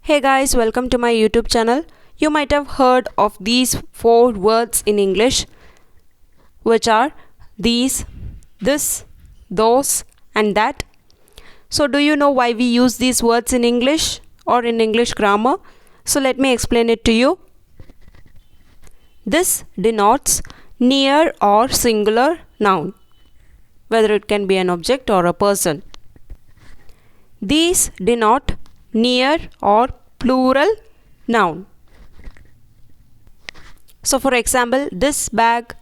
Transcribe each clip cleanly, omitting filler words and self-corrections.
Hey guys, welcome to my YouTube channel. You might have heard of these four words in English, which are these, this, those, and that. So, do you know why we use these words in English or in English grammar? So, let me explain it to you. This denotes near or singular noun, whether it can be an object or a person. These denote near or plural noun. So for example, this bag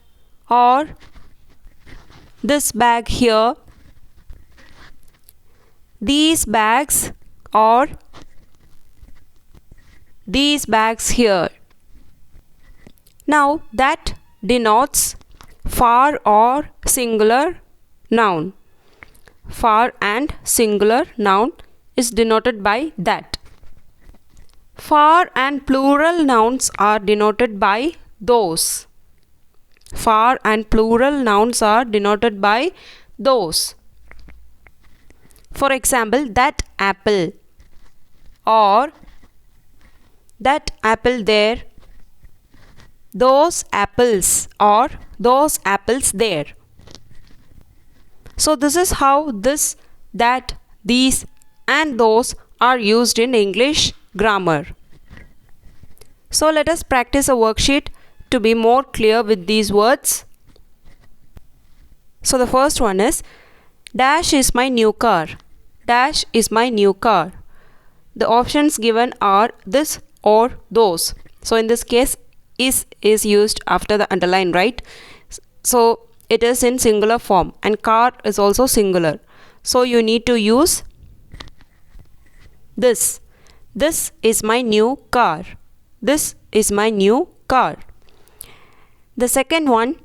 or this bag here, these bags or these bags here. Now that denotes far or singular noun. Far and singular noun is denoted by that. Far and plural nouns are denoted by those. Far and plural nouns are denoted by those. For example, that apple or that apple there, those apples or those apples there. So this is how this, that, these and those are used in English grammar. So let us practice a worksheet to be more clear with these words. So the first one is dash is my new car. Dash is my new car. The options given are this or those. So in this case is used after the underline, right? So it is in singular form and car is also singular. So you need to use this. This is my new car. This is my new car. The second one,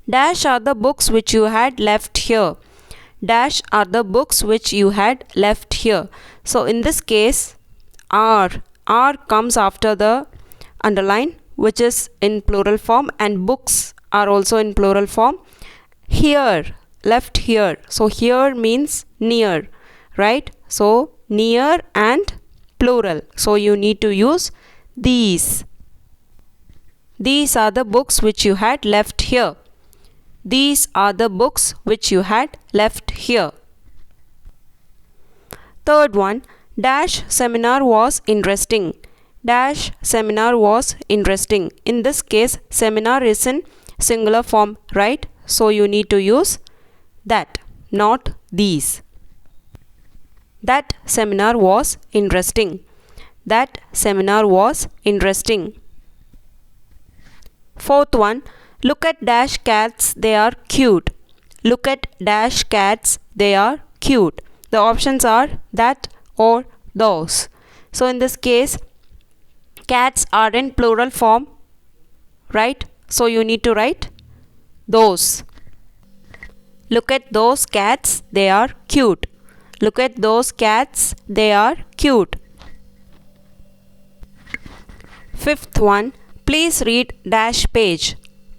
dash are the books which you had left here. Dash are the books which you had left here. So in this case, are comes after the underline, which is in plural form, and books are also in plural form. Here, left here. So here means near, right? So near and plural. So you need to use these. These are the books which you had left here. These are the books which you had left here. Third one, dash seminar was interesting. Dash seminar was interesting. In this case, seminar is in singular form, right? So you need to use that, not these. That seminar was interesting. That seminar was interesting. Fourth one, look at dash cats, they are cute. Look at dash cats, they are cute. The options are that or those. So in this case, cats are in plural form, right? So you need to write those. Look at those cats, they are cute. Look at those cats, they are cute. Fifth one, please read dash page.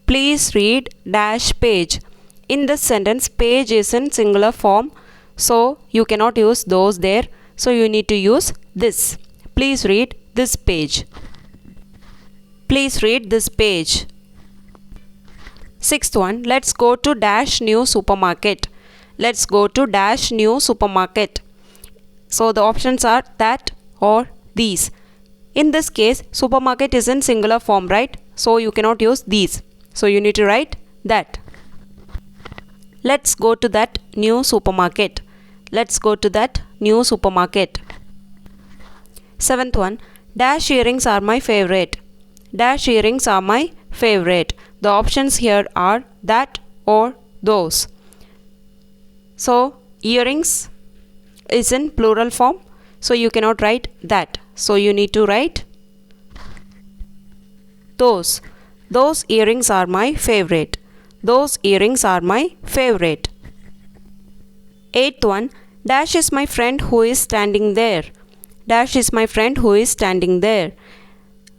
Please read dash page. In this sentence, page is in singular form, so you cannot use those there. So you need to use this. Please read this page. Please read this page. Sixth one, let's go to dash new supermarket. Let's go to dash new supermarket. So the options are that or these. In this case, supermarket is in singular form, right? So you cannot use these. So you need to write that. Let's go to that new supermarket. Let's go to that new supermarket. Seventh one, dash earrings are my favorite. Dash earrings are my favorite. The options here are that or those. So earrings is in plural form, so you cannot write that. So you need to write those. Those earrings are my favorite. Those earrings are my favorite. Eighth one, dash is my friend who is standing there. Dash is my friend who is standing there.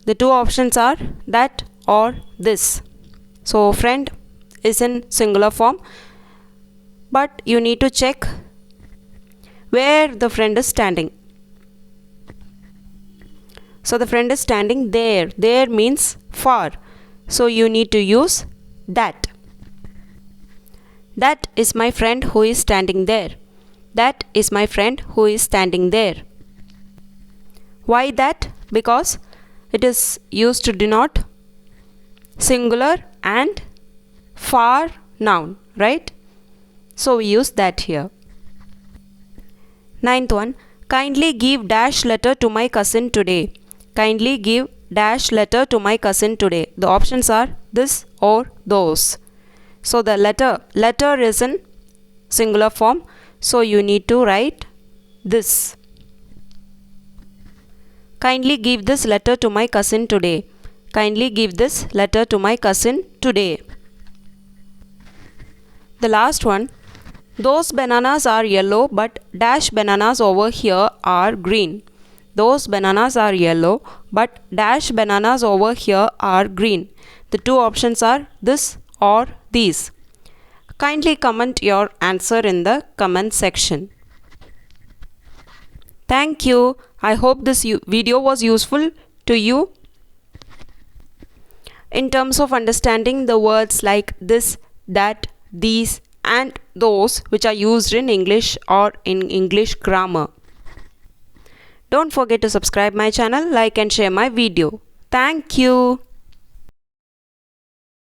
The two options are that or this. So friend is in singular form, but you need to check where the friend is standing. So the friend is standing there. There means far. So you need to use that. That is my friend who is standing there. That is my friend who is standing there. Why that? Because it is used to denote singular and far noun, right? So we use that here. Ninth one, kindly give dash letter to my cousin today. Kindly give dash letter to my cousin today. The options are this or those. So the letter is in singular form. So you need to write this. Kindly give this letter to my cousin today. Kindly give this letter to my cousin today. The last one, those bananas are yellow but dash bananas over here are green. Those bananas are yellow but dash bananas over here are green. The two options are this or these. Kindly comment your answer in the comment section. Thank you. I hope this video was useful to you in terms of understanding the words like this, that, these and those which are used in English or in English grammar. Don't forget to subscribe my channel, like and share my video. Thank you.